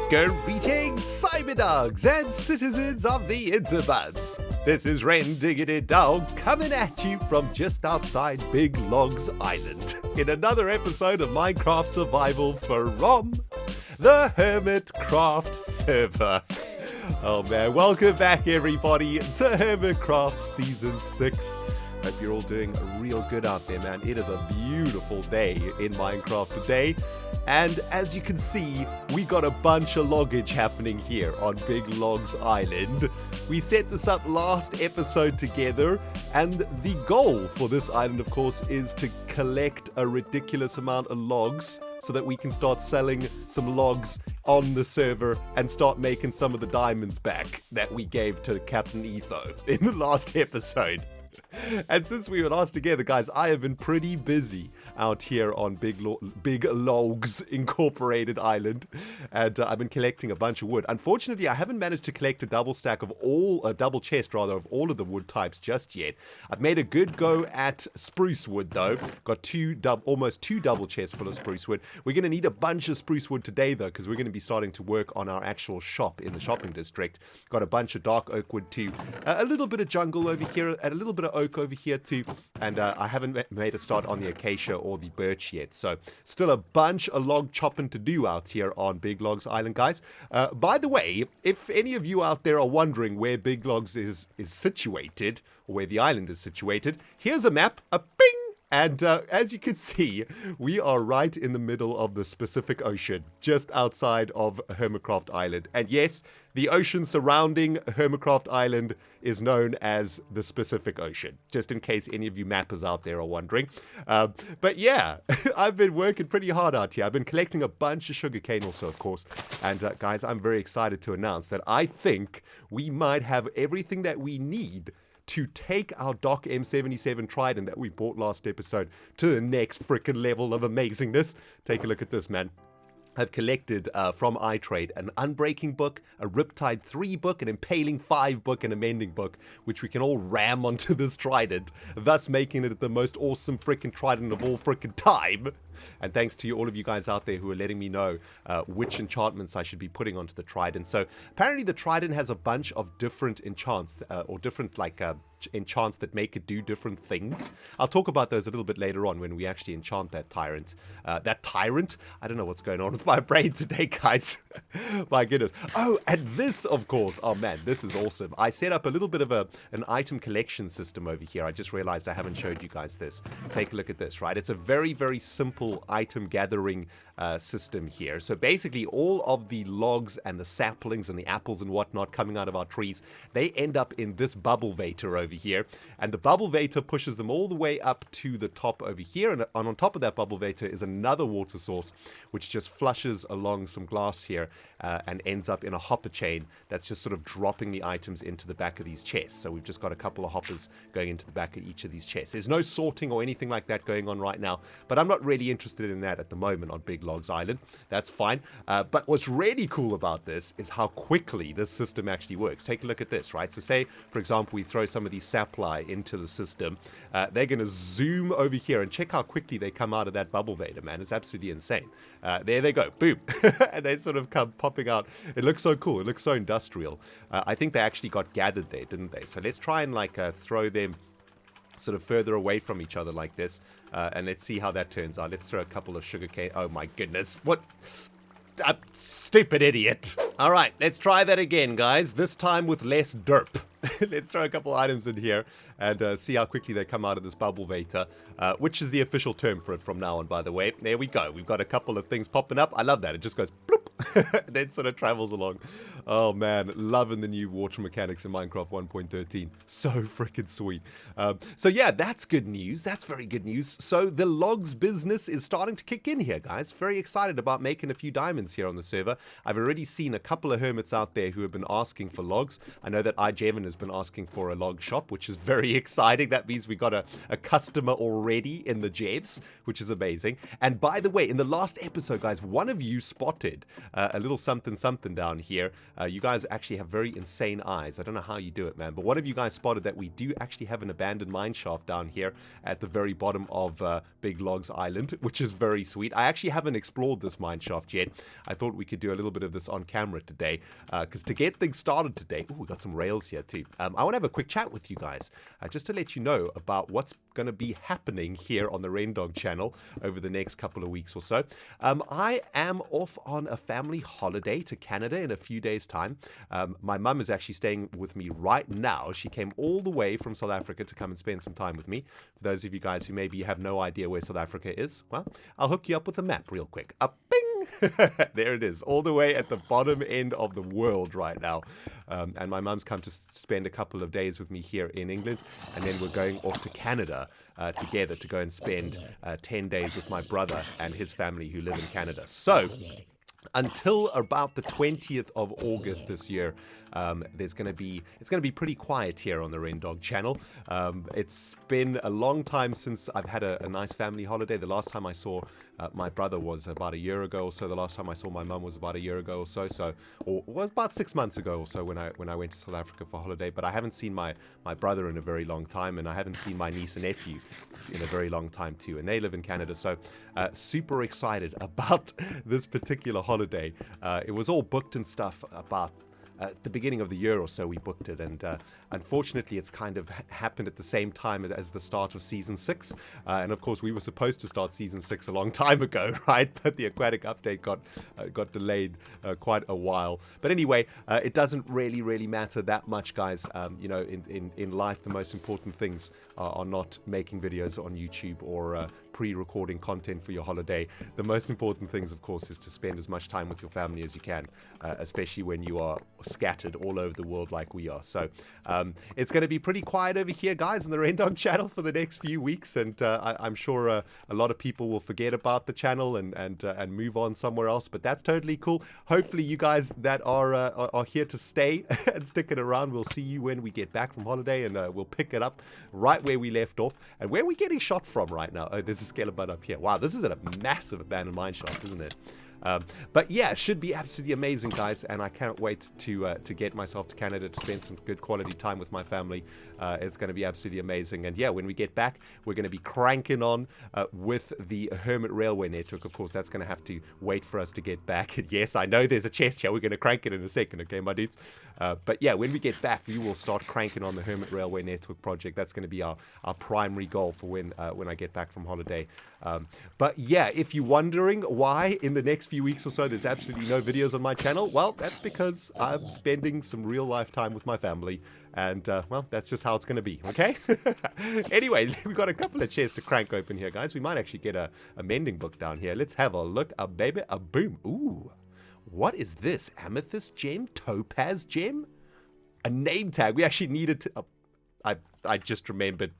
Greetings, Cyberdogs and citizens of the interbubs. This is ReNDoG coming at you from just outside Big Logz Island in another episode of Minecraft Survival from the Hermitcraft server. Oh man, welcome back everybody to Hermitcraft Season 6. Hope you're all doing real good out there, man. It is a beautiful day in Minecraft today. And as you can see, we got a bunch of loggage happening here on Big Logz Island. We set this up last episode together, and the goal for this island, of course, is to collect a ridiculous amount of logs so that we can start selling some logs on the server and start making some of the diamonds back that we gave to Captain Etho in the last episode. And since we were last together, guys, I have been pretty busy out here on Big Logz Incorporated Island, and I've been collecting a bunch of wood. Unfortunately, I haven't managed to collect a double chest of all of the wood types just yet. I've made a good go at spruce wood though. Got almost two double chests full of spruce wood. We're going to need a bunch of spruce wood today though, because we're going to be starting to work on our actual shop in the shopping district. Got a bunch of dark oak wood too, a little bit of jungle over here, and a little bit of oak over here too, and I haven't made a start on the acacia or the birch yet, so still a bunch of log chopping to do out here on Big Logz Island, guys. By the way, if any of you out there are wondering where Big Logz is situated, or where the island is situated, here's a map, a ping! And as you can see, we are right in the middle of the Pacific Ocean, just outside of Hermitcraft Island. And yes, the ocean surrounding Hermitcraft Island is known as the Pacific Ocean, just in case any of you mappers out there are wondering. But yeah, I've been working pretty hard out here. I've been collecting a bunch of sugarcane also, of course. And guys, I'm very excited to announce that I think we might have everything that we need to take our Doc M77 Trident that we bought last episode to the next freaking level of amazingness. Take a look at this, man. I've collected from iTrade an Unbreaking book, a Riptide 3 book, an Impaling 5 book, and a Mending book, which we can all ram onto this Trident, thus making it the most awesome freaking Trident of all freaking time. And thanks to all of you guys out there who are letting me know which enchantments I should be putting onto the Trident. So apparently the Trident has a bunch of different enchants, or different enchants that make it do different things. I'll talk about those a little bit later on when we actually enchant that tyrant. I don't know what's going on with my brain today, guys. My goodness. Oh, and this, of course, oh man, this is awesome. I set up a little bit of an item collection system over here. I just realized I haven't showed you guys this. Take a look at this, right? It's a very, very simple item gathering system here. So basically all of the logs and the saplings and the apples and whatnot coming out of our trees, they end up in this bubble vator over here, and the bubble vator pushes them all the way up to the top over here, and on top of that bubble vator is another water source which just flushes along some glass here and ends up in a hopper chain that's just sort of dropping the items into the back of these chests. So we've just got a couple of hoppers going into the back of each of these chests. There's no sorting or anything like that going on right now, but I'm not really interested in that at the moment on Big Logz Island. That's fine. But what's really cool about this is how quickly this system actually works. Take a look at this, right? So say, for example, we throw some of these sapli into the system. They're going to zoom over here and check how quickly they come out of that bubble vator, man. It's absolutely insane. There they go. Boom. And they sort of come popping out. It looks so cool. It looks so industrial. I think they actually got gathered there, didn't they? So let's try and throw them sort of further away from each other like this, and let's see how that turns out. Let's throw a couple of sugarcane. Oh my goodness, what a stupid idiot. All right, let's try that again, guys, this time with less derp. Let's throw a couple items in here and see how quickly they come out of this bubble vator, which is the official term for it from now on, by the way. There we go. We've got a couple of things popping up. I love that. It just goes bloop, then sort of travels along. Oh man, loving the new water mechanics in Minecraft 1.13. So freaking sweet. So yeah, that's good news. That's very good news. So the logs business is starting to kick in here, guys. Very excited about making a few diamonds here on the server. I've already seen a couple of hermits out there who have been asking for logs. I know that iJevon has been asking for a log shop, which is very exciting. That means we got a customer already in the Jevs, which is amazing. And by the way, in the last episode, guys, one of you spotted a little something down here. You guys actually have very insane eyes. I don't know how you do it, man. But one of you guys spotted that we do actually have an abandoned mineshaft down here at the very bottom of Big Logz Island, which is very sweet. I actually haven't explored this mineshaft yet. I thought we could do a little bit of this on camera today, because to get things started today, we got some rails here too. I want to have a quick chat with you guys, just to let you know about what's going to be happening here on the ReNDoG channel over the next couple of weeks or so. I am off on a family holiday to Canada in a few days' time. My mum is actually staying with me right now. She came all the way from South Africa to come and spend some time with me. For those of you guys who maybe have no idea where South Africa is, well, I'll hook you up with a map real quick. Bing! There it is, all the way at the bottom end of the world right now. And my mum's come to spend a couple of days with me here in England, and then we're going off to Canada together to go and spend 10 days with my brother and his family who live in Canada. So until about the 20th of August this year, it's going to be pretty quiet here on the ReNDoG channel. It's been a long time since I've had a nice family holiday. The last time I saw my brother was about a year ago or so. The last time I saw my mum was about a year ago or so. Or was about 6 months ago or so when I went to South Africa for holiday. But I haven't seen my brother in a very long time, and I haven't seen my niece and nephew in a very long time too. And they live in Canada, so super excited about this particular holiday. It was all booked and stuff about at the beginning of the year or so. We booked it, and unfortunately it's kind of happened at the same time as the start of season 6, and of course we were supposed to start season 6 a long time ago, right? But the aquatic update got delayed quite a while. But anyway, it doesn't really matter that much, guys. You know, in life the most important things are not making videos on YouTube or pre-recording content for your holiday. The most important things, of course, is to spend as much time with your family as you can, especially when you are scattered all over the world like we are. So it's going to be pretty quiet over here, guys, on the ReNDoG channel for the next few weeks, and I'm sure a lot of people will forget about the channel and move on somewhere else, but that's totally cool. Hopefully you guys that are here to stay and sticking around, we'll see you when we get back from holiday, and we'll pick it up right where we left off. And where are we getting shot from right now? Oh, there's a skeleton up here. Wow, this is a massive abandoned mineshaft, isn't it? But yeah, it should be absolutely amazing, guys, and I can't wait to get myself to Canada to spend some good quality time with my family. It's going to be absolutely amazing, and yeah, when we get back, we're going to be cranking on with the Hermit Railway Network. Of course, that's going to have to wait for us to get back. And yes, I know there's a chest here. We're going to crank it in a second, okay, my dudes? But yeah, when we get back, we will start cranking on the Hermit Railway Network project. That's going to be our primary goal for when I get back from holiday. But yeah, if you're wondering why in the next few weeks or so there's absolutely no videos on my channel, well, that's because I'm spending some real life time with my family, and well, that's just how it's going to be, okay? Anyway, we've got a couple of chairs to crank open here, guys. We might actually get a mending book down here. Let's have a look. A baby, a boom. Ooh, what is this? Amethyst gem? Topaz gem? A name tag. We actually needed to... I just remembered.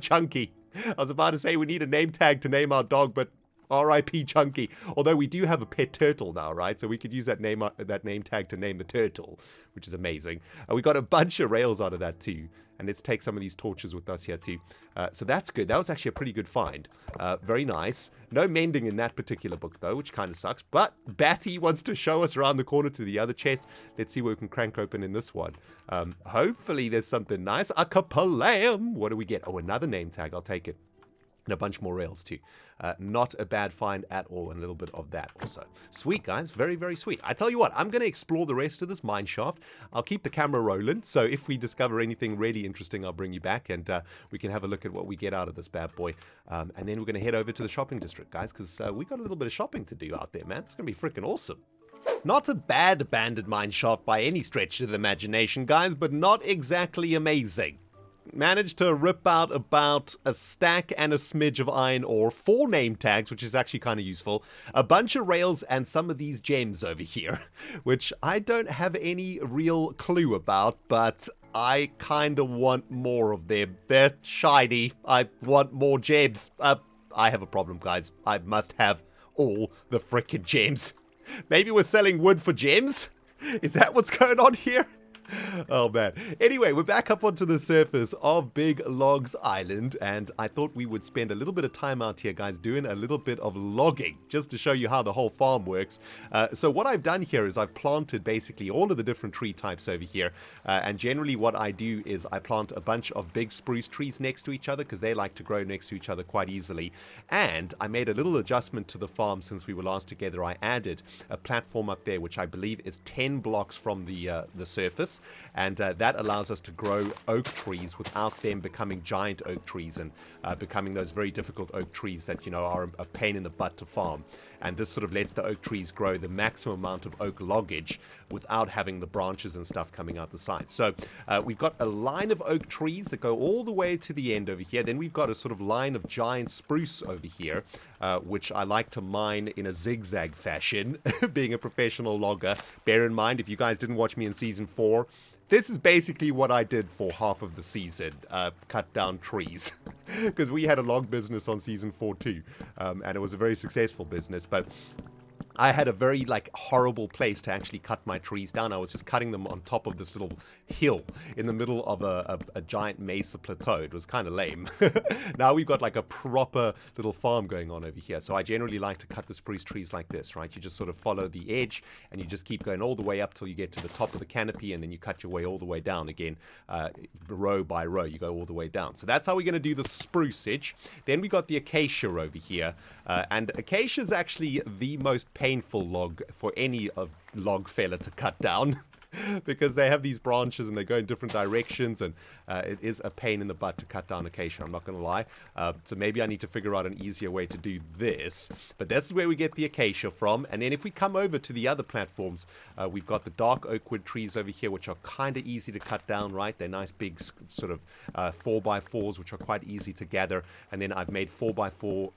Chunky. I was about to say we need a name tag to name our dog, but R.I.P. Chunky. Although we do have a pet turtle now, right? So we could use that name tag to name the turtle, which is amazing. We got a bunch of rails out of that too. And let's take some of these torches with us here too. So that's good. That was actually a pretty good find. Very nice. No mending in that particular book though, which kind of sucks. But Batty wants to show us around the corner to the other chest. Let's see what we can crank open in this one. Hopefully there's something nice. A kapalam. What do we get? Oh, another name tag. I'll take it. And a bunch more rails too. Not a bad find at all, and a little bit of that also. Sweet, guys. Very sweet. I tell you what, I'm going to explore the rest of this mineshaft. I'll keep the camera rolling, so if we discover anything really interesting, I'll bring you back, and we can have a look at what we get out of this bad boy. And then we're going to head over to the shopping district, guys, because we got a little bit of shopping to do out there, man. It's going to be freaking awesome. Not a bad abandoned mineshaft by any stretch of the imagination, guys, but not exactly amazing. Managed to rip out about a stack and a smidge of iron ore, 4 name tags, which is actually kind of useful, a bunch of rails, and some of these gems over here, which I don't have any real clue about, but I kind of want more of them. They're shiny. I want more gems. I have a problem, guys. I must have all the frickin' gems. Maybe we're selling wood for gems? Is that what's going on here? Oh man. Anyway, we're back up onto the surface of Big Logz Island, and I thought we would spend a little bit of time out here, guys, doing a little bit of logging, just to show you how the whole farm works. So what I've done here is I've planted basically all of the different tree types over here, and generally what I do is I plant a bunch of big spruce trees next to each other, because they like to grow next to each other quite easily. And I made a little adjustment to the farm since we were last together. I added a platform up there, which I believe is 10 blocks from the surface. And that allows us to grow oak trees without them becoming giant oak trees and becoming those very difficult oak trees that, you know, are a pain in the butt to farm. And this sort of lets the oak trees grow the maximum amount of oak loggage without having the branches and stuff coming out the side. So we've got a line of oak trees that go all the way to the end over here. Then we've got a sort of line of giant spruce over here, which I like to mine in a zigzag fashion, being a professional logger. Bear in mind, if you guys didn't watch me in Season 4, this is basically what I did for half of the season, cut down trees, because we had a log business on Season 4 too, and it was a very successful business, but I had a very, horrible place to actually cut my trees down. I was just cutting them on top of this little hill in the middle of a giant mesa plateau. It was kind of lame. Now we've got, a proper little farm going on over here. So I generally like to cut the spruce trees like this, right? You just sort of follow the edge, and you just keep going all the way up till you get to the top of the canopy, and then you cut your way all the way down again, row by row. You go all the way down. So that's how we're going to do the spruceage. Then we got the acacia over here. And acacia is actually the most painful log for any log fella to cut down because they have these branches and they go in different directions, and it is a pain in the butt to cut down acacia, I'm not going to lie. So maybe I need to figure out an easier way to do this, but that's where we get the acacia from. And then if we come over to the other platforms, we've got the dark oak wood trees over here, which are kind of easy to cut down, right? They're nice big sort of 4x4s, which are quite easy to gather. And then I've made 4x4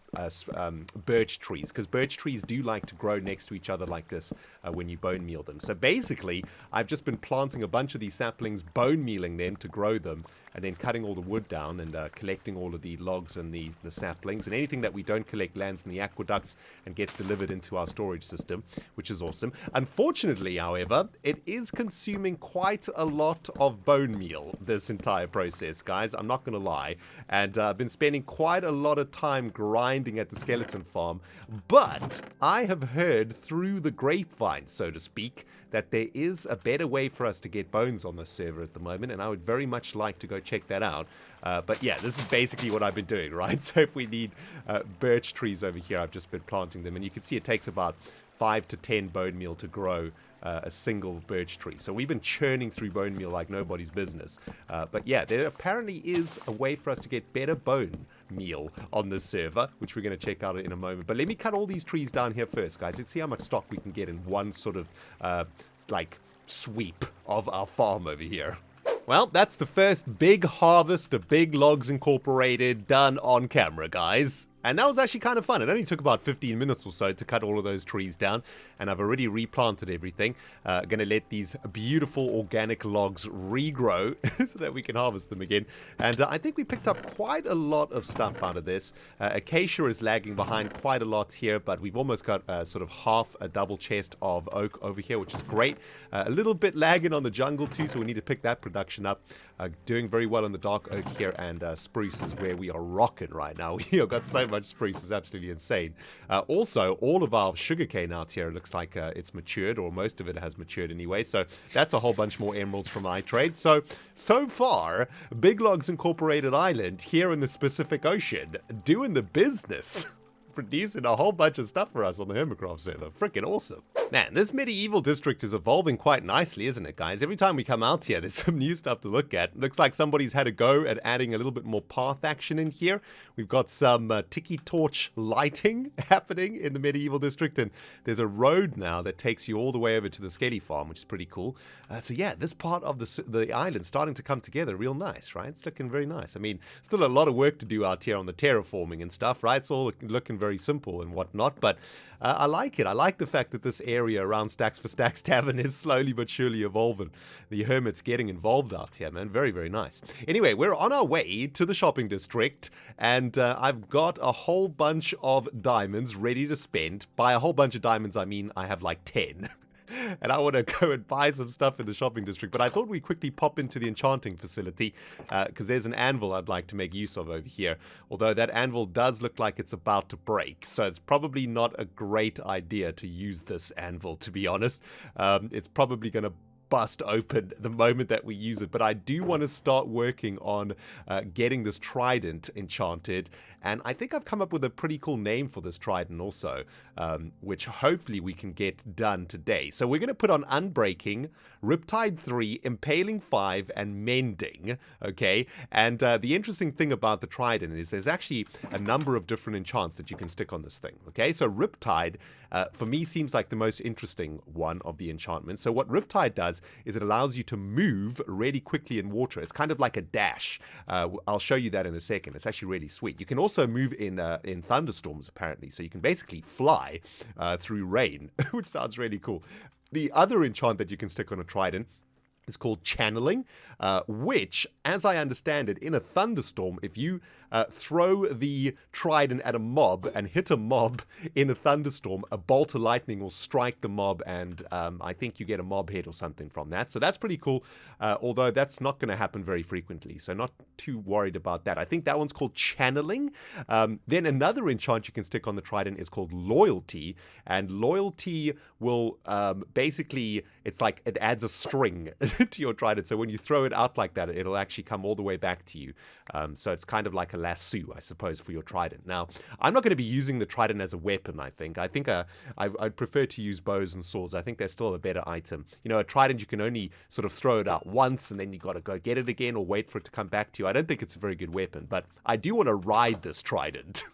birch trees, because birch trees do like to grow next to each other like this when you bone meal them. So basically I've just been planting a bunch of these saplings, bone mealing them to grow them, and then cutting all the wood down and collecting all of the logs and the saplings, and anything that we don't collect lands in the aqueducts and gets delivered into our storage system, which is awesome. Unfortunately, however, it is consuming quite a lot of bone meal, this entire process, guys. I'm not going to lie. And I've been spending quite a lot of time grinding at the skeleton farm, but I have heard through the grapevine, so to speak, that there is a better way for us to get bones on this server at the moment, and I would very much like to go check that out. But yeah, this is basically what I've been doing, right? So if we need birch trees over here, I've just been planting them, and you can see it takes about 5 to 10 bone meal to grow a single birch tree. So we've been churning through bone meal like nobody's business. But yeah, there apparently is a way for us to get better bone meal on this server, which we're going to check out in a moment. But let me cut all these trees down here first, guys. Let's see how much stock we can get in one sort of sweep of our farm over here. Well, that's the first big harvest of Big Logz Incorporated done on camera, guys. And that was actually kind of fun. It only took about 15 minutes or so to cut all of those trees down. And I've already replanted everything. Going to let these beautiful organic logs regrow so that we can harvest them again. And I think we picked up quite a lot of stuff out of this. Acacia is lagging behind quite a lot here, but we've almost got sort of half a double chest of oak over here, which is great. A little bit lagging on the jungle too, so we need to pick that production up. Doing very well on the dark oak here, and spruce is where we are rocking right now. We have got so much spruce, it's absolutely insane. Also, all of our sugarcane out here looks like it's matured, or most of it has matured anyway, so that's a whole bunch more emeralds from my trade. So far, Big Logz Incorporated Island here in the Pacific Ocean, doing the business. Producing a whole bunch of stuff for us on the Hermitcraft server. Freaking awesome. Man, this medieval district is evolving quite nicely, isn't it, guys? Every time we come out here, there's some new stuff to look at. Looks like somebody's had a go at adding a little bit more path action in here. We've got some tiki torch lighting happening in the medieval district, and there's a road now that takes you all the way over to the Skelly farm, which is pretty cool. So yeah, this part of the island starting to come together real nice, right? It's looking very nice. I mean, still a lot of work to do out here on the terraforming and stuff, right? It's all looking very simple and whatnot, but I like it. I like the fact that this area around Stacks for Stacks Tavern is slowly but surely evolving. The Hermits getting involved out here, man. Very, very nice. Anyway, we're on our way to the shopping district, and I've got a whole bunch of diamonds ready to spend. By a whole bunch of diamonds, I mean I have like 10. and I want to go and buy some stuff in the shopping district. But I thought we'd quickly pop into the enchanting facility because there's an anvil I'd like to make use of over here. Although that anvil does look like it's about to break, so it's probably not a great idea to use this anvil, to be honest. It's probably going to bust open the moment that we use it, but I do want to start working on getting this trident enchanted, and I think I've come up with a pretty cool name for this trident also, which hopefully we can get done today. So we're going to put on Unbreaking, Riptide 3, Impaling 5, and Mending, okay? And the interesting thing about the trident is there's actually a number of different enchants that you can stick on this thing, okay? So Riptide, for me, seems like the most interesting one of the enchantments. So what Riptide does is it allows you to move really quickly in water. It's kind of like a dash. I'll show you that in a second. It's actually really sweet. You can also move in thunderstorms, apparently. So you can basically fly through rain, which sounds really cool. The other enchant that you can stick on a trident is called Channeling, which, as I understand it, in a thunderstorm, if you throw the trident at a mob and hit a mob in a thunderstorm, a bolt of lightning will strike the mob, and I think you get a mob head or something from that. So that's pretty cool, although that's not going to happen very frequently, so not too worried about that. I think that one's called Channeling. Then another enchant you can stick on the trident is called Loyalty, and Loyalty will basically, it's like it adds a string to your trident, so when you throw it out like that, it'll actually come all the way back to you. So it's kind of like a lasso, I suppose, for your trident. Now, I'm not going to be using the trident as a weapon, I think. I'd prefer to use bows and swords. I think they're still a better item. You know, a trident, you can only sort of throw it out once, and then you got to go get it again or wait for it to come back to you. I don't think it's a very good weapon, but I do want to ride this trident.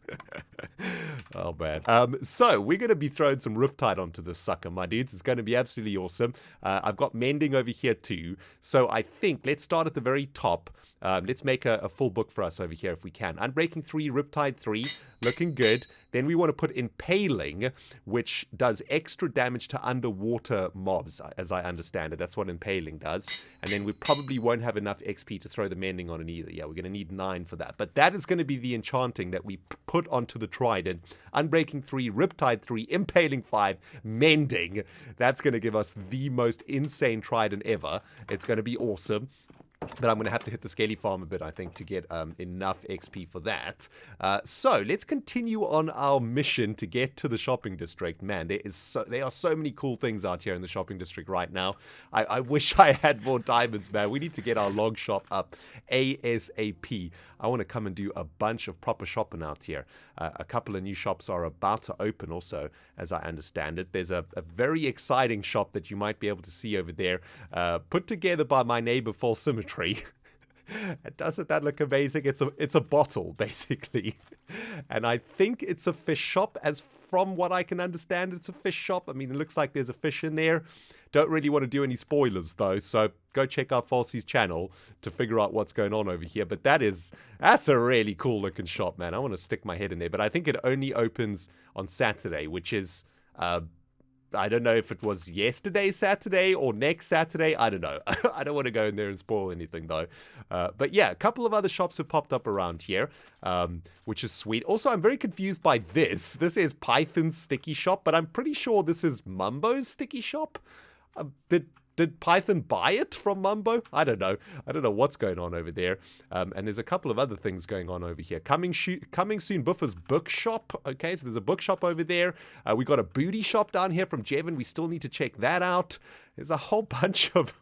Oh, man. So, we're going to be throwing some Riptide onto this sucker, my dudes. It's going to be absolutely awesome. I've got Mending over here too. So, I think let's start at the very top. Let's make a full book for us over here if we can. Unbreaking 3, Riptide 3, looking good. Then we want to put Impaling, which does extra damage to underwater mobs, as I understand it. That's what Impaling does. And then we probably won't have enough XP to throw the Mending on it either. Yeah, we're going to need 9 for that. But that is going to be the enchanting that we put onto the trident. Unbreaking 3, Riptide 3, Impaling 5, Mending. That's going to give us the most insane trident ever. It's going to be awesome. But I'm going to have to hit the scaly farm a bit, I think, to get enough XP for that. So let's continue on our mission to get to the shopping district. Man, there are so many cool things out here in the shopping district right now. I wish I had more diamonds, man. We need to get our log shop up ASAP. I want to come and do a bunch of proper shopping out here. A couple of new shops are about to open also, as I understand it. There's a very exciting shop that you might be able to see over there, put together by my neighbor, Full Symmetry. Doesn't that look amazing? It's a bottle, basically. And I think it's a fish shop, as from what I can understand, it's a fish shop. I mean, it looks like there's a fish in there. Don't really want to do any spoilers, though, so go check out Falsy's channel to figure out what's going on over here. But that's a really cool-looking shop, man. I want to stick my head in there, but I think it only opens on Saturday, which is... I don't know if it was yesterday Saturday or next Saturday. I don't know. I don't want to go in there and spoil anything, though. But yeah, a couple of other shops have popped up around here, which is sweet. Also, I'm very confused by this. This is Python's sticky shop, but I'm pretty sure this is Mumbo's sticky shop. Did Python buy it from Mumbo? I don't know. I don't know what's going on over there. And there's a couple of other things going on over here. Coming soon, Buffer's bookshop. Okay, so there's a bookshop over there. We got a booty shop down here from Jevin. We still need to check that out. There's a whole bunch of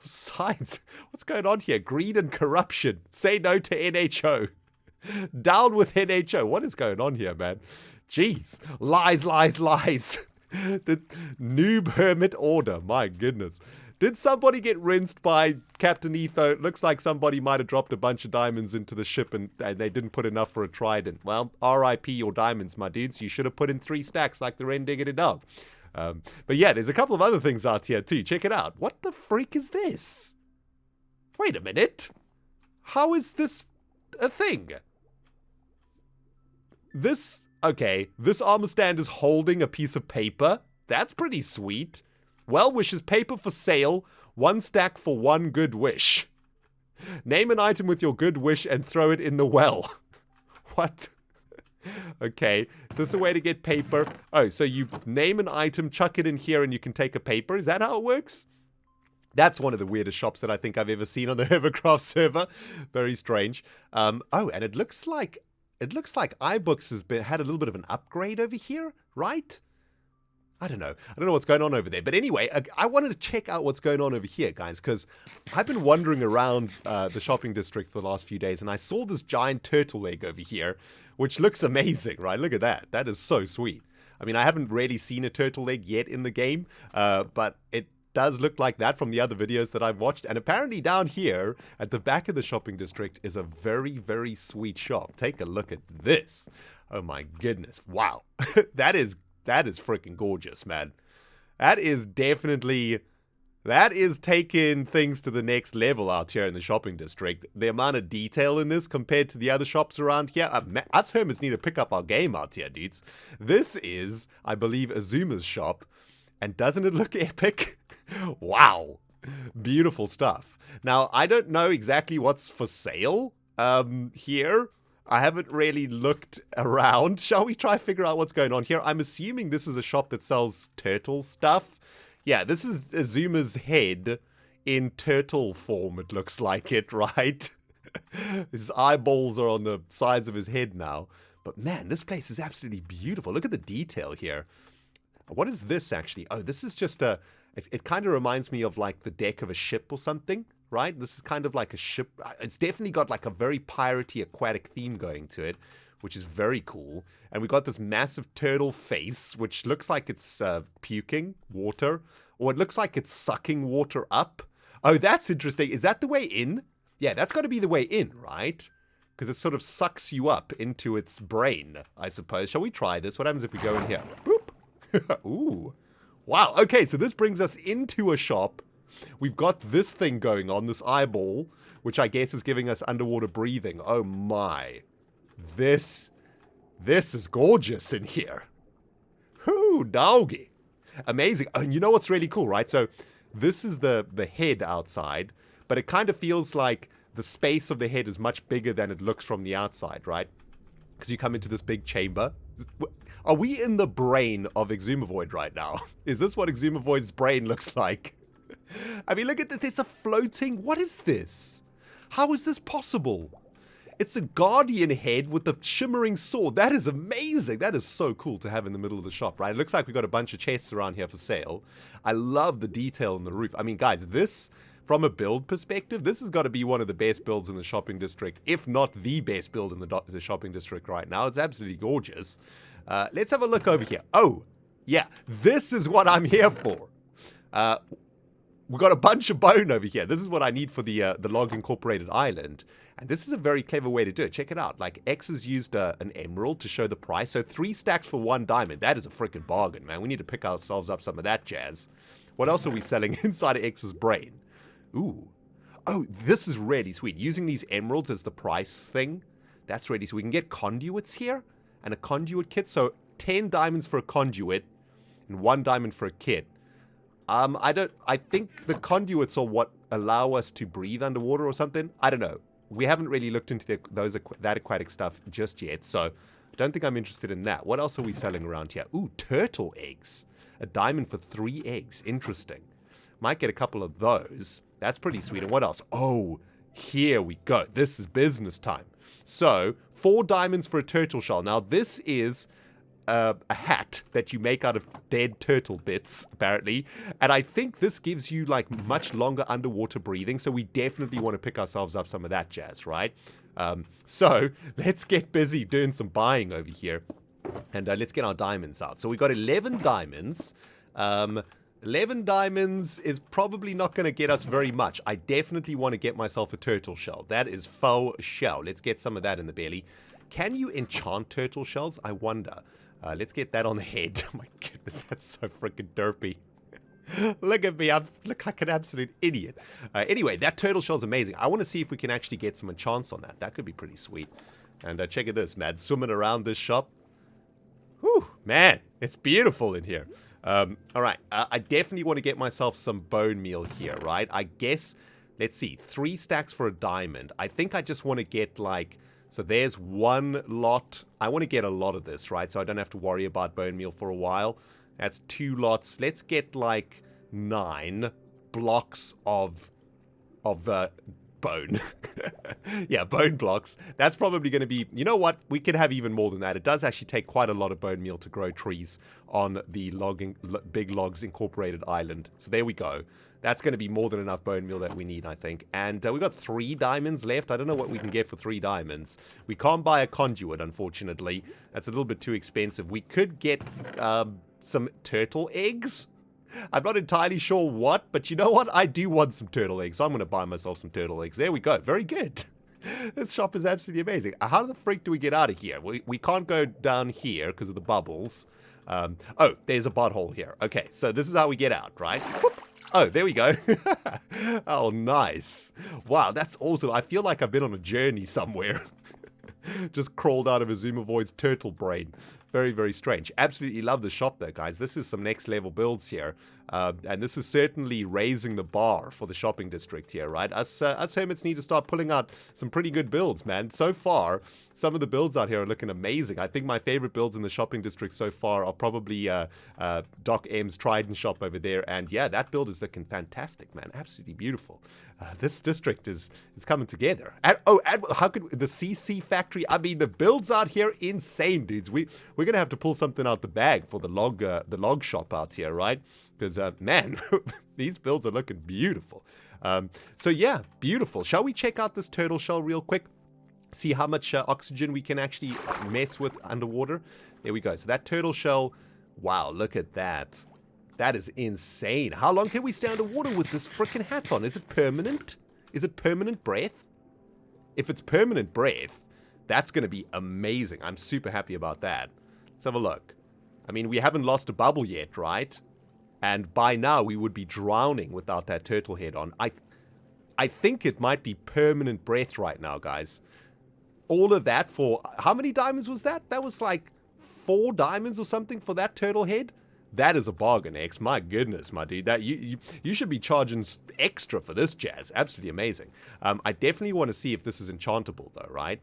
sides. What's going on here? Greed and corruption. Say no to NHO. Down with NHO. What is going on here, man? Jeez. Lies, lies, lies. Noob Hermit order. My goodness. Did somebody get rinsed by Captain Etho? It looks like somebody might have dropped a bunch of diamonds into the ship and they didn't put enough for a trident. Well, RIP your diamonds, my dudes. You should have put in 3 stacks like the ReNDoG. But yeah, there's a couple of other things out here too. Check it out. What the freak is this? Wait a minute. How is this a thing? Okay, this armor stand is holding a piece of paper. That's pretty sweet. Well wishes paper for sale. 1 stack for 1 good wish. Name an item with your good wish and throw it in the well. What? Okay, is this a way to get paper? Oh, so you name an item, chuck it in here, and you can take a paper? Is that how it works? That's one of the weirdest shops that I think I've ever seen on the Hermitcraft server. Very strange. Oh, and it looks like iBooks has had a little bit of an upgrade over here, right? I don't know. I don't know what's going on over there. But anyway, I wanted to check out what's going on over here, guys, because I've been wandering around the shopping district for the last few days, and I saw this giant turtle egg over here, which looks amazing, right? Look at that. That is so sweet. I mean, I haven't really seen a turtle egg yet in the game, but it does look like that from the other videos that I've watched. And apparently down here at the back of the shopping district is a very, very sweet shop. Take a look at this. Oh my goodness. Wow. That is freaking gorgeous, man. That is taking things to the next level out here in the shopping district. The amount of detail in this compared to the other shops around here. Us Hermits need to pick up our game out here, dudes. This is, I believe, Azuma's shop. And doesn't it look epic? Wow. Beautiful stuff. Now, I don't know exactly what's for sale here. I haven't really looked around. Shall we try figure out what's going on here? I'm assuming this is a shop that sells turtle stuff. Yeah, this is Azuma's head in turtle form, it looks like it, right? His eyeballs are on the sides of his head now. But man, this place is absolutely beautiful. Look at the detail here. What is this actually? Oh, this is just it kind of reminds me of like the deck of a ship or something. Right? This is kind of like a ship. It's definitely got like a very piratey aquatic theme going to it, which is very cool. And we got this massive turtle face, which looks like it's puking water, or it looks like it's sucking water up. Oh, that's interesting. Is that the way in? Yeah, that's got to be the way in, right? Because it sort of sucks you up into its brain, I suppose. Shall we try this? What happens if we go in here? Boop. Ooh. Wow. Okay, so this brings us into a shop. We've got this thing going on, this eyeball, which I guess is giving us underwater breathing. Oh my. This is gorgeous in here. Whoo, doggy. Amazing. Oh, and you know what's really cool, right? So this is the head outside, but it kind of feels like the space of the head is much bigger than it looks from the outside, right? Because you come into this big chamber. Are we in the brain of Exumavoid right now? Is this what Exumavoid's brain looks like? I mean, look at this. There's a floating... What is this? How is this possible? It's a guardian head with a shimmering sword. That is amazing. That is so cool to have in the middle of the shop, right? It looks like we've got a bunch of chests around here for sale. I love the detail on the roof. I mean, guys, this, from a build perspective, this has got to be one of the best builds in the shopping district, if not the best build in the shopping district right now. It's absolutely gorgeous. Let's have a look over here. Oh, yeah. This is what I'm here for. We've got a bunch of bone over here. This is what I need for the log incorporated island. And this is a very clever way to do it. Check it out. Like, X has used an emerald to show the price. So 3 stacks for 1 diamond. That is a freaking bargain, man. We need to pick ourselves up some of that jazz. What else are we selling inside of X's brain? Ooh. Oh, this is really sweet. Using these emeralds as the price thing. That's really sweet. We can get conduits here. And a conduit kit. So 10 diamonds for a conduit. And 1 diamond for a kit. I think the conduits are what allow us to breathe underwater or something. I don't know. We haven't really looked into that aquatic stuff just yet, so I don't think I'm interested in that. What else are we selling around here? Ooh, turtle eggs. A diamond for 3 eggs. Interesting. Might get a couple of those. That's pretty sweet. And what else? Oh, here we go. This is business time. So, 4 diamonds for a turtle shell. Now, this is... a hat that you make out of dead turtle bits, apparently. And I think this gives you, like, much longer underwater breathing, so we definitely want to pick ourselves up some of that jazz, right? So, let's get busy doing some buying over here. And let's get our diamonds out. So, we got 11 diamonds. 11 diamonds is probably not going to get us very much. I definitely want to get myself a turtle shell. That is faux shell. Let's get some of that in the belly. Can you enchant turtle shells? I wonder. Let's get that on the head. Oh my goodness, that's so freaking derpy. Look at me, I look like an absolute idiot. Anyway, that turtle shell's amazing. I want to see if we can actually get some enchants on that. That could be pretty sweet. And check at this, man. Swimming around this shop. Whew, man, it's beautiful in here. Alright, I definitely want to get myself some bone meal here, right? I guess, let's see, 3 stacks for a diamond. I think I just want to get, like, So there's one lot. I want to get a lot of this, right? So I don't have to worry about bone meal for a while. That's 2 lots. Let's get like 9 blocks of bone. Yeah, bone blocks. That's probably going to be, you know what? We could have even more than that. It does actually take quite a lot of bone meal to grow trees on the Big Logz Incorporated Island. So there we go. That's going to be more than enough bone meal that we need, I think. And we've got 3 diamonds left. I don't know what we can get for 3 diamonds. We can't buy a conduit, unfortunately. That's a little bit too expensive. We could get some turtle eggs. I'm not entirely sure what, but you know what? I do want some turtle eggs. So I'm going to buy myself some turtle eggs. There we go. Very good. This shop is absolutely amazing. How the freak do we get out of here? We can't go down here because of the bubbles. Oh, there's a butthole here. Okay, so this is how we get out, right? Whoop. Oh, there we go. Oh, nice. Wow, that's awesome. I feel like I've been on a journey somewhere. Just crawled out of a Zoomovoid's turtle brain. Very, very strange. Absolutely love the shop though, guys. This is some next level builds here. And this is certainly raising the bar for the shopping district here, right? Us Hermits need to start pulling out some pretty good builds, man. So far, some of the builds out here are looking amazing. I think my favorite builds in the shopping district so far are probably Doc M's Trident shop over there. And yeah, that build is looking fantastic, man. Absolutely beautiful. This district is coming together. And how could the CC factory? I mean, the builds out here insane, dudes. We're gonna have to pull something out the bag for the log shop out here, right? Because man, these builds are looking beautiful. So yeah, beautiful. Shall we check out this turtle shell real quick? See how much oxygen we can actually mess with underwater. There we go. So that turtle shell. Wow, look at that. That is insane. How long can we stay underwater with this freaking hat on? Is it permanent? Is it permanent breath? If it's permanent breath, that's going to be amazing. I'm super happy about that. Let's have a look. I mean, we haven't lost a bubble yet, right? And by now, we would be drowning without that turtle head on. I think it might be permanent breath right now, guys. All of that for... How many diamonds was that? That was like 4 diamonds or something for that turtle head? That is a bargain, X. My goodness, my dude. That you should be charging extra for this jazz. Absolutely amazing. I definitely want to see if this is enchantable, though, right?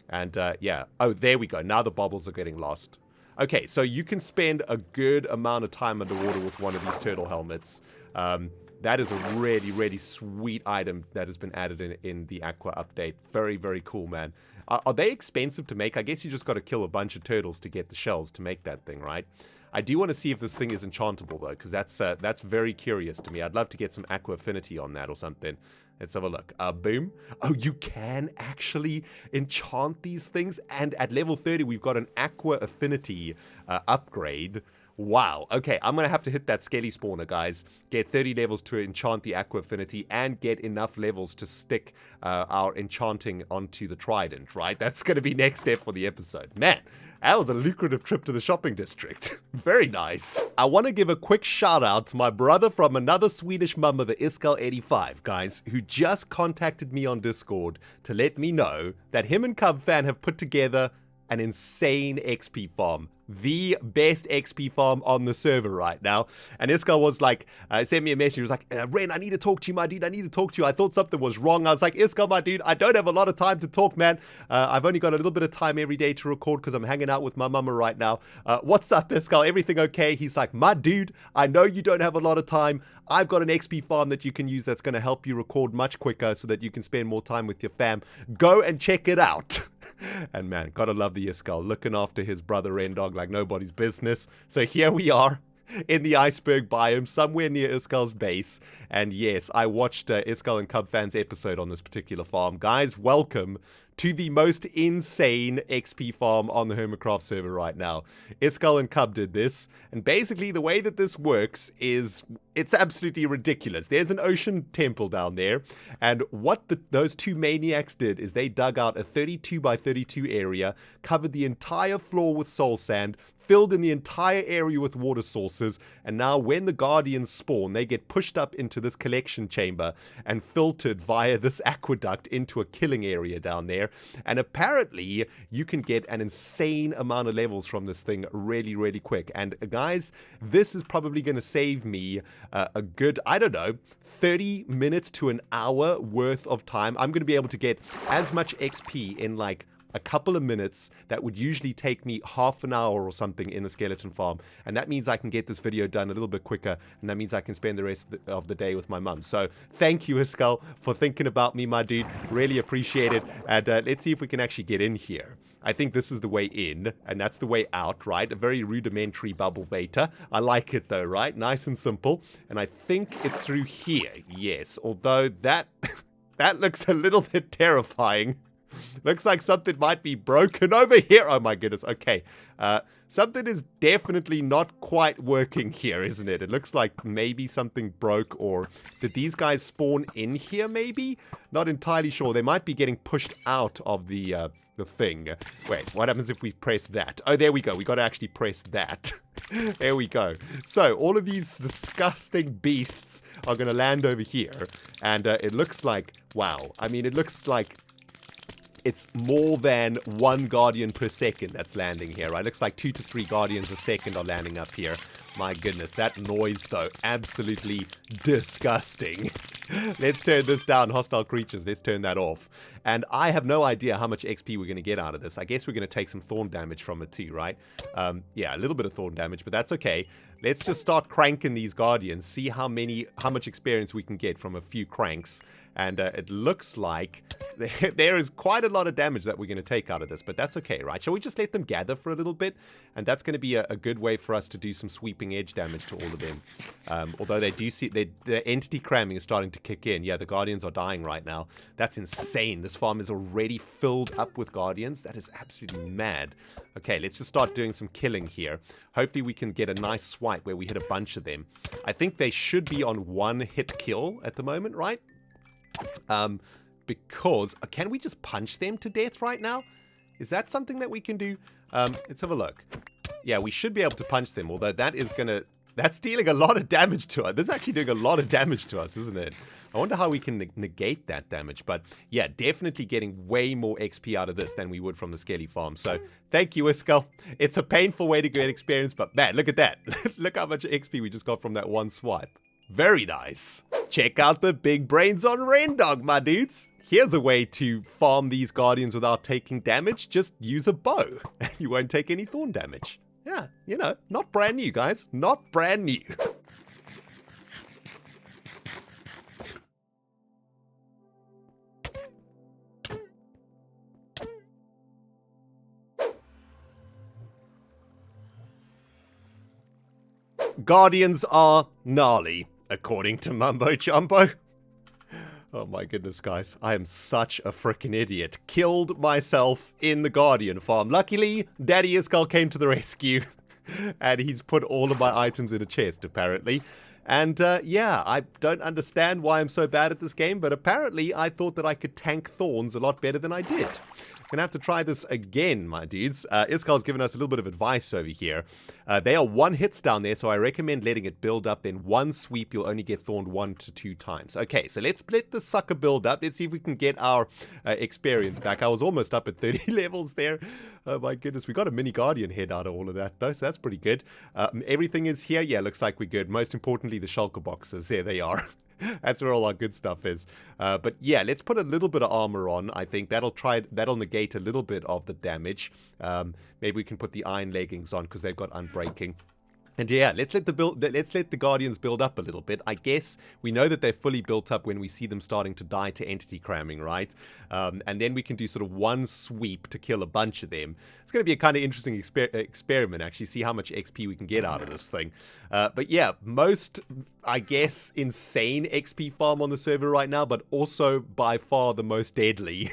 And, yeah. Oh, there we go. Now the bubbles are getting lost. Okay, so you can spend a good amount of time underwater with one of these turtle helmets. That is a really, really sweet item that has been added in the Aqua update. Very, very cool, man. Are they expensive to make? I guess you just got to kill a bunch of turtles to get the shells to make that thing, right? I do want to see if this thing is enchantable, though, because that's very curious to me. I'd love to get some Aqua Affinity on that or something. Let's have a look. Boom. Oh, you can actually enchant these things. And at level 30, we've got an Aqua Affinity upgrade. Wow. Okay, I'm going to have to hit that Skelly spawner, guys. Get 30 levels to enchant the Aqua Affinity and get enough levels to stick our enchanting onto the Trident, right? That's going to be next step for the episode. Man, that was a lucrative trip to the shopping district. Very nice. I want to give a quick shout out to my brother from another Swedish mummer, the Iskal85, guys, who just contacted me on Discord to let me know that him and Cubfan have put together an insane XP farm. The best XP farm on the server right now. And Iskal was like, sent me a message. He was like, Ren, I need to talk to you, my dude. I need to talk to you. I thought something was wrong. I was like, Iskal, my dude, I don't have a lot of time to talk, man. I've only got a little bit of time every day to record because I'm hanging out with my mama right now. What's up, Iskal? Everything okay? He's like, my dude, I know you don't have a lot of time. I've got an XP farm that you can use that's going to help you record much quicker so that you can spend more time with your fam. Go and check it out. And man, gotta love the Iskal, looking after his brother ReNDoG like nobody's business. So here we are in the iceberg biome, somewhere near Iskal's base. And yes, I watched Iskal and Cubfan's episode on this particular farm. Guys, welcome to the most insane XP farm on the Hermitcraft server right now. Iskal and Cub did this, and basically the way that this works is it's absolutely ridiculous. There's an ocean temple down there, and what those two maniacs did is they dug out a 32 by 32 area, covered the entire floor with soul sand, filled in the entire area with water sources, and now when the guardians spawn, they get pushed up into this collection chamber and filtered via this aqueduct into a killing area down there. And apparently you can get an insane amount of levels from this thing really, really quick. And guys, this is probably going to save me a good, I don't know, 30 minutes to an hour worth of time. I'm going to be able to get as much XP in like a couple of minutes that would usually take me half an hour or something in the skeleton farm. And that means I can get this video done a little bit quicker, and that means I can spend the rest of the day with my mum. So thank you, Iskal, for thinking about me, my dude. Really appreciate it. And let's see if we can actually get in here. I think this is the way in, and that's the way out, right? A very rudimentary bubble beta. I like it, though, right? Nice and simple. And I think it's through here, yes. Although that, that looks a little bit terrifying. Looks like something might be broken over here. Oh, my goodness. Okay. Something is definitely not quite working here, isn't it? It looks like maybe something broke, or did these guys spawn in here, maybe? Not entirely sure. They might be getting pushed out of the thing. Wait, what happens if we press that? Oh, there we go. We got to actually press that. There we go. So all of these disgusting beasts are going to land over here. And it looks like, wow. I mean, it looks like it's more than 1 guardian per second that's landing here, right? Looks like 2 to 3 guardians a second are landing up here. My goodness, that noise, though, absolutely disgusting. Let's turn this down, hostile creatures. Let's turn that off. And I have no idea how much XP we're going to get out of this. I guess we're going to take some thorn damage from it too, right? Yeah, a little bit of thorn damage, but that's okay. Let's just start cranking these guardians, see how much experience we can get from a few cranks. And it looks like there is quite a lot of damage that we're going to take out of this, but that's okay, right? Shall we just let them gather for a little bit? And that's going to be a good way for us to do some sweeping edge damage to all of them. Although they do see the entity cramming is starting to kick in. Yeah, the guardians are dying right now. That's insane. This farm is already filled up with guardians. That is absolutely mad. Okay, let's just start doing some killing here. Hopefully we can get a nice swipe where we hit a bunch of them. I think they should be on 1 hit kill at the moment, right? Because can we just punch them to death right now? Is that something that we can do? Let's have a look. Yeah, we should be able to punch them, although that's dealing a lot of damage to us. This is actually doing a lot of damage to us, isn't it? I wonder how we can negate that damage. But yeah, definitely getting way more XP out of this than we would from the Skelly farm. So thank you, Iskal. It's a painful way to get experience, but man, look at that. Look how much XP we just got from that one swipe. Very nice. Check out the big brains on ReNDoG, my dudes. Here's a way to farm these guardians without taking damage. Just use a bow. You won't take any thorn damage. Yeah, you know, not brand new, guys. Not brand new. Guardians are gnarly, according to Mumbo Jumbo. Oh my goodness, guys. I am such a freaking idiot. Killed myself in the Guardian farm. Luckily, Daddy Iskal came to the rescue. And he's put all of my items in a chest, apparently. And yeah, I don't understand why I'm so bad at this game, but apparently I thought that I could tank thorns a lot better than I did. Gonna have to try this again, my dudes. Iskal's given us a little bit of advice over here. They are 1 hits down there, so I recommend letting it build up. Then 1 sweep, you'll only get thorned 1 to 2 times. Okay, so let's let the sucker build up. Let's see if we can get our experience back. I was almost up at 30 levels there. Oh my goodness, we got a mini guardian head out of all of that, though, so that's pretty good. Everything is here. Yeah, looks like we're good. Most importantly, the shulker boxes. There they are. That's where all our good stuff is. But yeah, let's put a little bit of armor on. I think that'll negate a little bit of the damage. Maybe we can put the iron leggings on because they've got unbreaking. And yeah, let's let the Guardians build up a little bit. I guess we know that they're fully built up when we see them starting to die to entity cramming, right? And then we can do sort of 1 sweep to kill a bunch of them. It's going to be a kind of interesting experiment, actually, see how much XP we can get out of this thing. But yeah, most, I guess, insane XP farm on the server right now, but also by far the most deadly.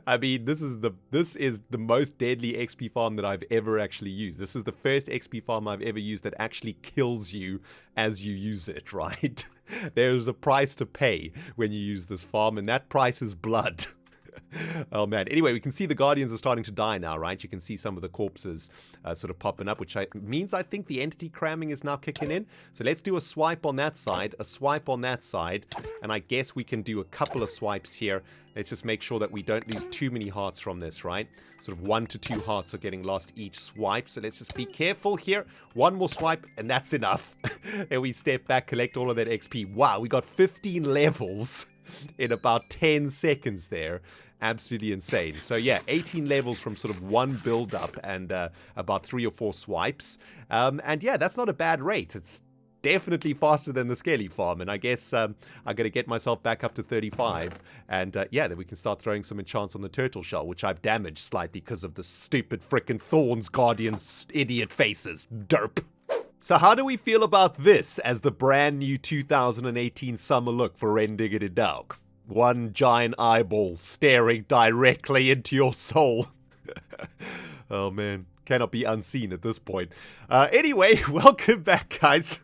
I mean, this is the most deadly XP farm that I've ever actually used. This is the first XP farm I've ever used that actually kills you as you use it, right? There's a price to pay when you use this farm, and that price is blood. Oh man. Anyway, we can see the Guardians are starting to die now, right? You can see some of the corpses sort of popping up, which means I think the entity cramming is now kicking in. So let's do a swipe on that side, a swipe on that side, and I guess we can do a couple of swipes here. Let's just make sure that we don't lose too many hearts from this, right? Sort of 1 to 2 hearts are getting lost each swipe, so let's just be careful here. 1 more swipe, and that's enough. And we step back, collect all of that XP. Wow, we got 15 levels in about 10 seconds there. Absolutely insane. So yeah, 18 levels from sort of one build up and about 3 or 4 swipes. And yeah, that's not a bad rate. It's definitely faster than the Skelly farm. And I guess I'm going to get myself back up to 35. And yeah, then we can start throwing some enchants on the turtle shell, which I've damaged slightly because of the stupid frickin' thorns, guardians, idiot faces. Derp. So how do we feel about this as the brand new 2018 summer look for ReNDoG? One giant eyeball staring directly into your soul. Oh man, cannot be unseen at this point. Anyway, welcome back, guys.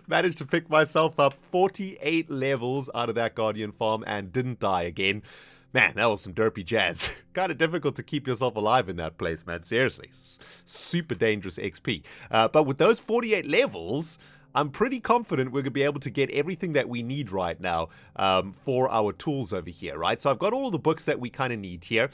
Managed to pick myself up 48 levels out of that Guardian farm and didn't die again. Man, that was some derpy jazz. Kind of difficult to keep yourself alive in that place, man. Seriously. Super dangerous XP. But with those 48 levels, I'm pretty confident we're going to be able to get everything that we need right now for our tools over here, right? So I've got all the books that we kind of need here.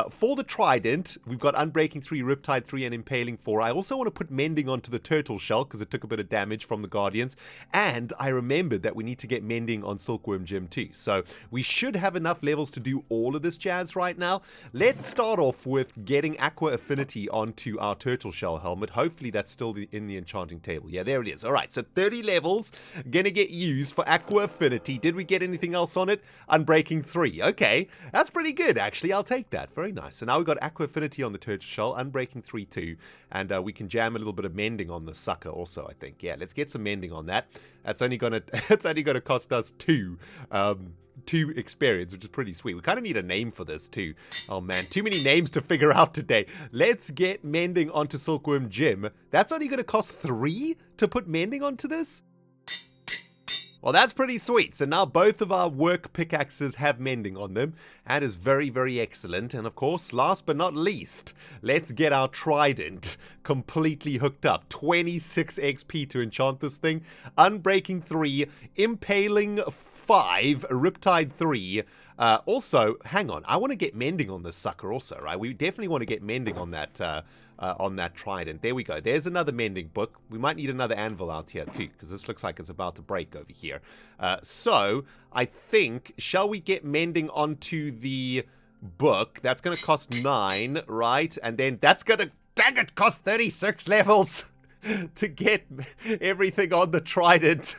For the Trident, we've got Unbreaking 3, Riptide 3, and Impaling 4. I also want to put Mending onto the Turtle Shell because it took a bit of damage from the Guardians. And I remembered that we need to get Mending on Silkworm Gem too. So we should have enough levels to do all of this jazz right now. Let's start off with getting Aqua Affinity onto our Turtle Shell helmet. Hopefully that's still in the enchanting table. Yeah, there it is. All right, so 30 levels gonna get used for Aqua Affinity. Did we get anything else on it? Unbreaking 3. Okay, that's pretty good actually. I'll take that. Very nice. So now we've got Aqua Affinity on the Turtle Shell, Unbreaking 3 too, and we can jam a little bit of Mending on the sucker also, I think. Yeah, let's get some Mending on that. That's only gonna cost us 2 experience, which is pretty sweet. We kind of need a name for this too. Oh man, too many names to figure out today. Let's get Mending onto Silkworm Gem. That's only going to cost 3 to put Mending onto this? Well, that's pretty sweet. So now both of our work pickaxes have Mending on them. That is very, very excellent. And of course, last but not least, let's get our Trident completely hooked up. 26 XP to enchant this thing. Unbreaking 3, Impaling 5, Riptide 3. Also, hang on, I want to get Mending on this sucker also, right? We definitely want to get Mending on that Trident. There we go. There's another Mending book. We might need another anvil out here too, because this looks like it's about to break over here. So, I think, shall we get Mending onto the book? That's going to cost 9, right? And then that's going to, dang it, cost 36 levels to get everything on the Trident.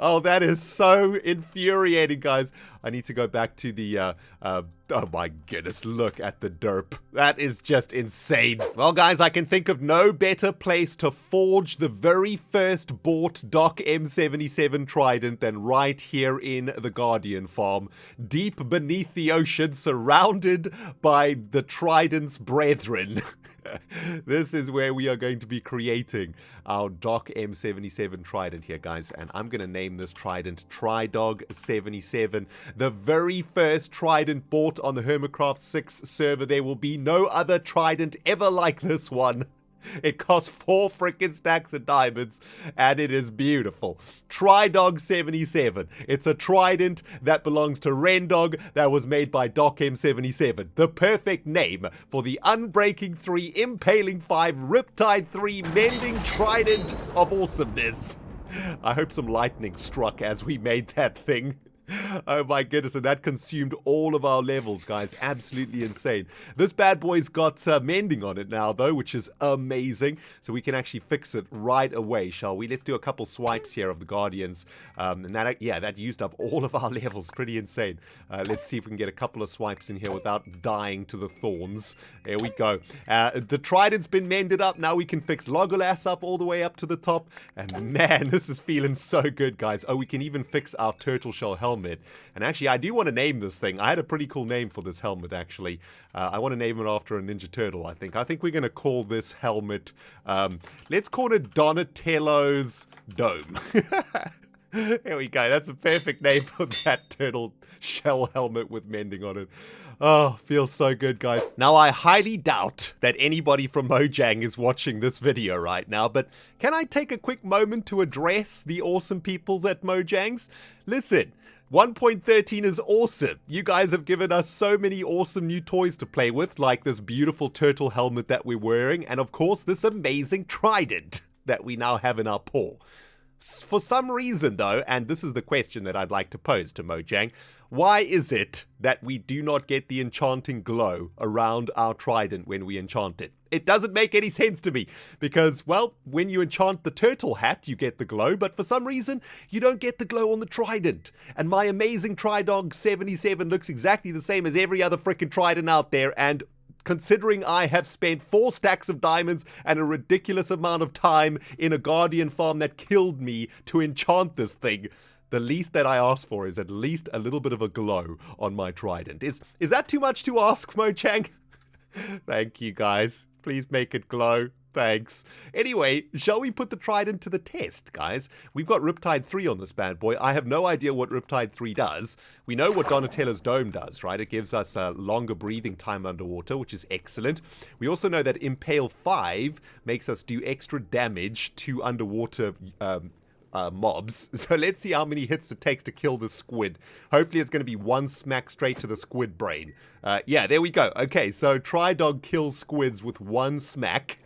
Oh, that is so infuriating, guys. I need to go back to the, oh my goodness, look at the derp. That is just insane. Well, guys, I can think of no better place to forge the very first bought Doc M77 Trident than right here in the Guardian farm. Deep beneath the ocean, surrounded by the Trident's brethren. This is where we are going to be creating our Doc M77 Trident here, guys. And I'm going to name this Trident Tridog 77. The very first Trident bought on the Hermitcraft 6 server. There will be no other Trident ever like this one. It costs 4 freaking stacks of diamonds, and it is beautiful. Tridog 77. It's a Trident that belongs to ReNDoG that was made by Doc M77. The perfect name for the Unbreaking 3, Impaling 5, Riptide 3, Mending Trident of awesomeness. I hope some lightning struck as we made that thing. Oh my goodness, and that consumed all of our levels, guys. Absolutely insane. This bad boy's got Mending on it now, though, which is amazing. So we can actually fix it right away, shall we? Let's do a couple swipes here of the Guardians. And that, yeah, that used up all of our levels. Pretty insane. Let's see if we can get a couple of swipes in here without dying to the thorns. There we go. The Trident's been mended up. Now we can fix Legolas up all the way up to the top. And man, this is feeling so good, guys. Oh, we can even fix our turtle shell helmet. And actually, I do want to name this thing. I had a pretty cool name for this helmet, actually. I want to name it after a Ninja Turtle, I think. I think we're going to call this helmet, let's call it Donatello's Dome. There we go. That's a perfect name for that turtle shell helmet with Mending on it. Oh, feels so good, guys. Now, I highly doubt that anybody from Mojang is watching this video right now, but can I take a quick moment to address the awesome peoples at Mojang's? Listen, 1.13 is awesome. You guys have given us so many awesome new toys to play with, like this beautiful turtle helmet that we're wearing, and of course, this amazing trident that we now have in our paw. For some reason, though, and this is the question that I'd like to pose to Mojang, why is it that we do not get the enchanting glow around our trident when we enchant it? It doesn't make any sense to me because, well, when you enchant the turtle hat, you get the glow, but for some reason, you don't get the glow on the trident. And my amazing Trident 77 looks exactly the same as every other frickin' trident out there, and considering I have spent 4 stacks of diamonds and a ridiculous amount of time in a guardian farm that killed me to enchant this thing, the least that I ask for is at least a little bit of a glow on my trident. Is that too much to ask, Mojang? Thank you, guys. Please make it glow. Thanks. Anyway, shall we put the trident to the test, guys? We've got Riptide 3 on this bad boy. I have no idea what Riptide 3 does. We know what Donatello's Dome does, right? It gives us a longer breathing time underwater, which is excellent. We also know that Impale 5 makes us do extra damage to underwater mobs. So let's see how many hits it takes to kill the squid. Hopefully it's going to be one smack straight to the squid brain. Yeah, there we go. Okay, so Tridog kills squids with one smack,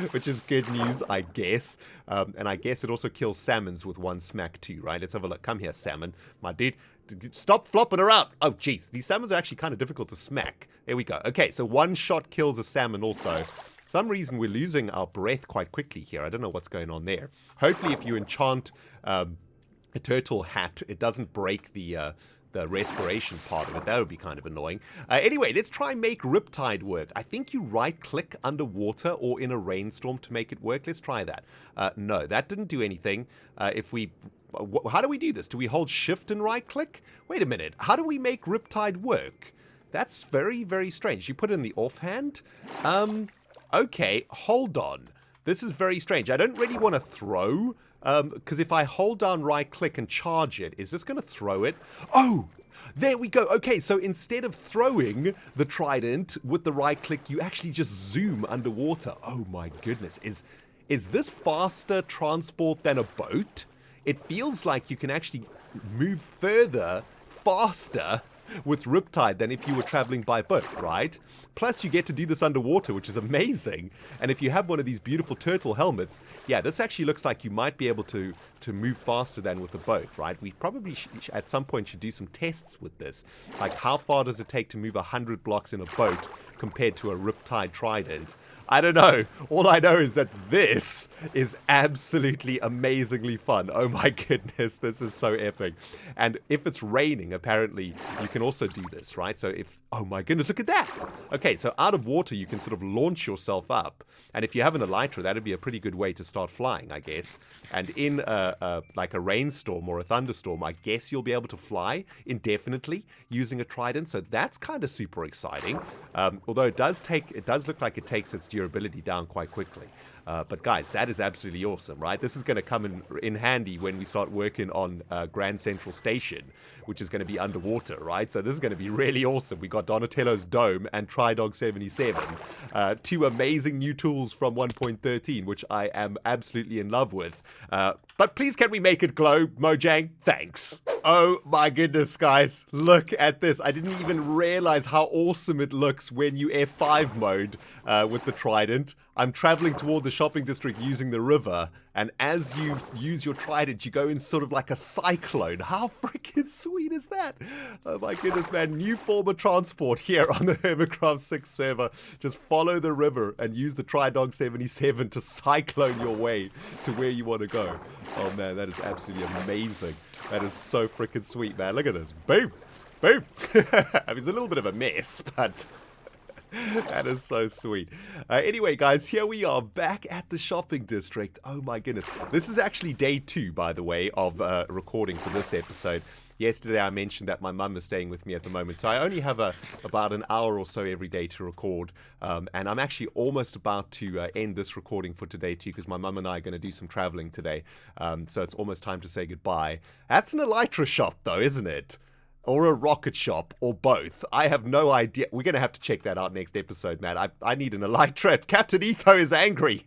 which is good news, I guess. And I guess it also kills salmons with one smack too, right? Let's have a look. Come here, salmon. My dude, stop flopping around. Oh, jeez. These salmons are actually kind of difficult to smack. There we go. Okay, so one shot kills a salmon also. For some reason, we're losing our breath quite quickly here. I don't know what's going on there. Hopefully, if you enchant a turtle hat, it doesn't break the respiration part of it. That would be kind of annoying. Anyway, let's try and make Riptide work. I think you right-click underwater or in a rainstorm to make it work. Let's try that. No, that didn't do anything. How do we do this? Do we hold shift and right-click? Wait a minute. How do we make Riptide work? That's very, very strange. You put it in the offhand? Okay, hold on. This is very strange. I don't really want to throw, because if I hold down right-click and charge it, is this going to throw it? Oh, there we go. Okay, so instead of throwing the trident with the right-click, you actually just zoom underwater. Oh my goodness. Is this faster transport than a boat? It feels like you can actually move further, faster, with Riptide than if you were traveling by boat, right? Plus, you get to do this underwater, which is amazing. And if you have one of these beautiful turtle helmets, yeah, this actually looks like you might be able to move faster than with a boat, right? We probably at some point should do some tests with this. Like, how far does it take to move 100 blocks in a boat compared to a Riptide Trident? I don't know. All I know is that this is absolutely amazingly fun. Oh my goodness, this is so epic. And if it's raining, apparently, you can also do this, right? So if, oh my goodness, look at that. Okay, so out of water, you can sort of launch yourself up. And if you have an elytra, that'd be a pretty good way to start flying, I guess. And in like a rainstorm or a thunderstorm, I guess you'll be able to fly indefinitely using a trident. So that's kind of super exciting. Although it does look like it takes its durability down quite quickly. But guys, that is absolutely awesome, right? This is going to come in handy when we start working on Grand Central Station, which is going to be underwater, right? So this is going to be really awesome. We got Donatello's Dome and Tridog 77, 2 amazing new tools from 1.13, which I am absolutely in love with. But please, can we make it glow, Mojang? Thanks. Oh my goodness, guys. Look at this. I didn't even realize how awesome it looks when you F5 mode with the Trident. I'm traveling toward the shopping district using the river, and as you use your trident, you go in sort of like a cyclone. How freaking sweet is that? Oh my goodness, man. New form of transport here on the Hermitcraft 6 server. Just follow the river and use the Tridog 77 to cyclone your way to where you want to go. Oh man, that is absolutely amazing. That is so freaking sweet, man. Look at this. Boom. Boom. I mean, it's a little bit of a mess, but that is so sweet. Anyway, guys, here we are back at the shopping district. Oh my goodness. This is actually day 2, by the way, of recording for this episode. Yesterday, I mentioned that my mum is staying with me at the moment, so I only have about an hour or so every day to record, and I'm actually almost about to end this recording for today too, because my mum and I are going to do some traveling today, so it's almost time to say goodbye. That's an elytra shop, though, isn't it? Or a rocket shop, or both. I have no idea. We're going to have to check that out next episode, man. I need an elytra. Captain Etho is angry.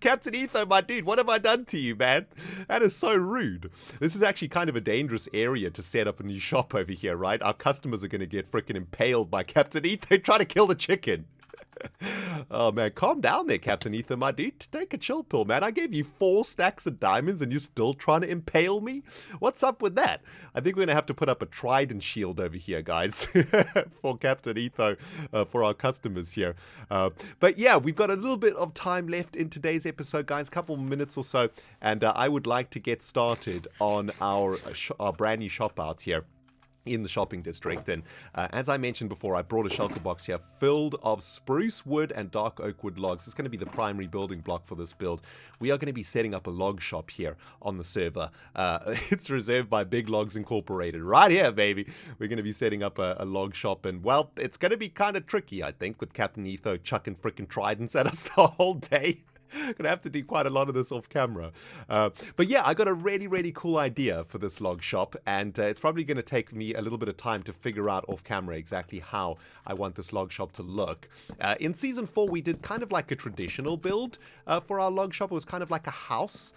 Captain Etho, my dude, what have I done to you, man? That is so rude. This is actually kind of a dangerous area to set up a new shop over here, right? Our customers are going to get freaking impaled by Captain Etho trying to kill the chicken. Oh, man, calm down there, Captain Ethan, my dude. Take a chill pill, man. I gave you 4 stacks of diamonds and you're still trying to impale me? What's up with that? I think we're going to have to put up a Trident shield over here, guys, for Captain Etho, for our customers here. But yeah, we've got a little bit of time left in today's episode, guys, a couple minutes or so, and I would like to get started on our brand new shop out here in the shopping district. And as I mentioned before, I brought a shelter box here filled of spruce wood and dark oak wood logs. It's going to be the primary building block for this build. We are going to be setting up a log shop here on the server. It's reserved by Big Logz Incorporated. Right here, baby. We're going to be setting up a log shop. And, well, it's going to be kind of tricky, I think, with Captain Etho chucking frickin' tridents at us the whole day. Gonna have to do quite a lot of this off camera. But yeah, I got a really cool idea for this log shop, and it's probably going to take me a little bit of time to figure out off camera exactly how I want this log shop to look. In season 4, we did kind of like a traditional build for our log shop. It was kind of like a house.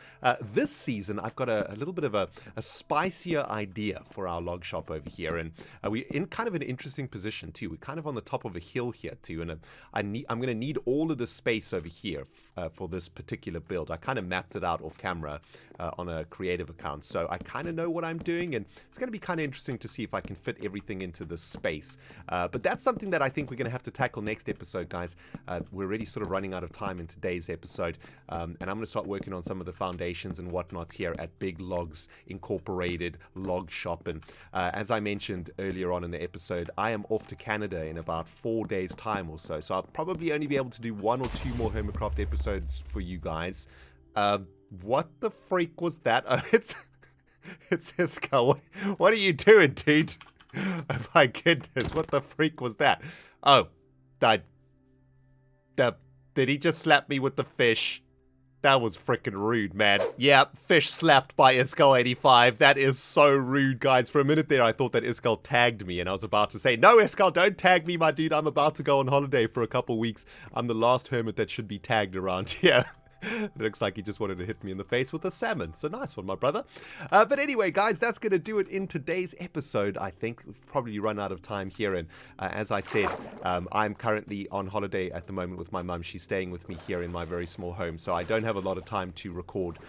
This season, I've got a little bit of a spicier idea for our log shop over here, and we're in kind of an interesting position too. We're kind of on the top of a hill here too, and I'm going to need all of the space over here for this particular build. I kind of mapped it out off camera on a creative account, so I kind of know what I'm doing, and it's going to be kind of interesting to see if I can fit everything into this space. But that's something that I think we're going to have to tackle next episode, guys. We're already sort of running out of time in today's episode, and I'm going to start working on some of the foundations and whatnot here at Big Logz Incorporated Log Shop. And as I mentioned earlier on in the episode, I am off to Canada in about 4 days time or so, I'll probably only be able to do 1 or 2 more Hermitcraft episodes for you guys. What the freak was that? Oh, it's Iska. What are you doing, dude? Oh my goodness, what the freak was that? Oh, did he just slap me with the fish? That was freaking rude, man. Yeah, fish slapped by Iskal85. That is so rude, guys. For a minute there, I thought that Iskal tagged me, and I was about to say, no, Iskal, don't tag me, my dude. I'm about to go on holiday for a couple weeks. I'm the last hermit that should be tagged around here. It looks like he just wanted to hit me in the face with a salmon. So nice one, my brother. But anyway, guys, that's going to do it in today's episode. I think we've probably run out of time here. And as I said, I'm currently on holiday at the moment with my mum. She's staying with me here in my very small home. So I don't have a lot of time to record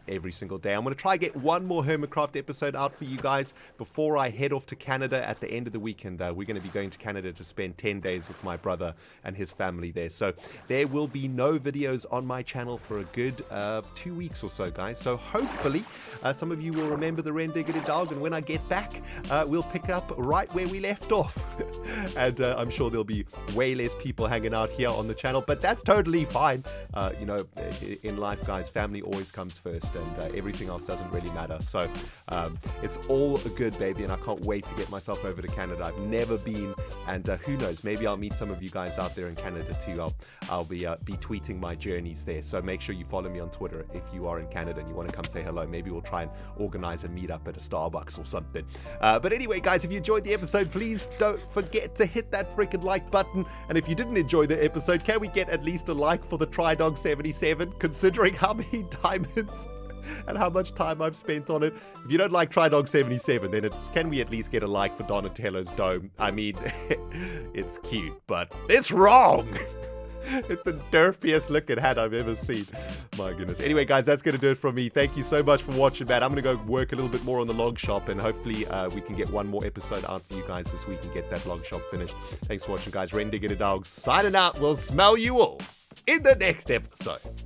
every single day. I'm going to try and get 1 more Hermitcraft episode out for you guys before I head off to Canada at the end of the weekend. We're going to be going to Canada to spend 10 days with my brother and his family there. So there will be no videos on my channel for a good 2 weeks or so, guys. So hopefully some of you will remember the ReNDoG, and when I get back, we'll pick up right where we left off. And I'm sure there'll be way less people hanging out here on the channel, but that's totally fine. You know, in life, guys, family always comes first, and everything else doesn't really matter. So it's all good, baby, and I can't wait to get myself over to Canada. I've never been, and who knows, maybe I'll meet some of you guys out there in Canada too. I'll be tweeting my journeys there. So make sure you follow me on Twitter if you are in Canada and you want to come say hello. Maybe we'll try and organize a meetup at a Starbucks or something. But anyway, guys, if you enjoyed the episode, please don't forget to hit that freaking like button. And if you didn't enjoy the episode, can we get at least a like for the Trident 77, considering how many diamonds and how much time I've spent on it? If you don't like Trident 77, then can we at least get a like for Donatello's dome? I mean, it's cute, but it's wrong. It's the derpiest looking hat I've ever seen. My goodness. Anyway, guys, that's going to do it from me. Thank you so much for watching, man. I'm going to go work a little bit more on the log shop, and hopefully we can get 1 more episode out for you guys this week and get that log shop finished. Thanks for watching, guys. ReNDoG signing out. We'll smell you all in the next episode.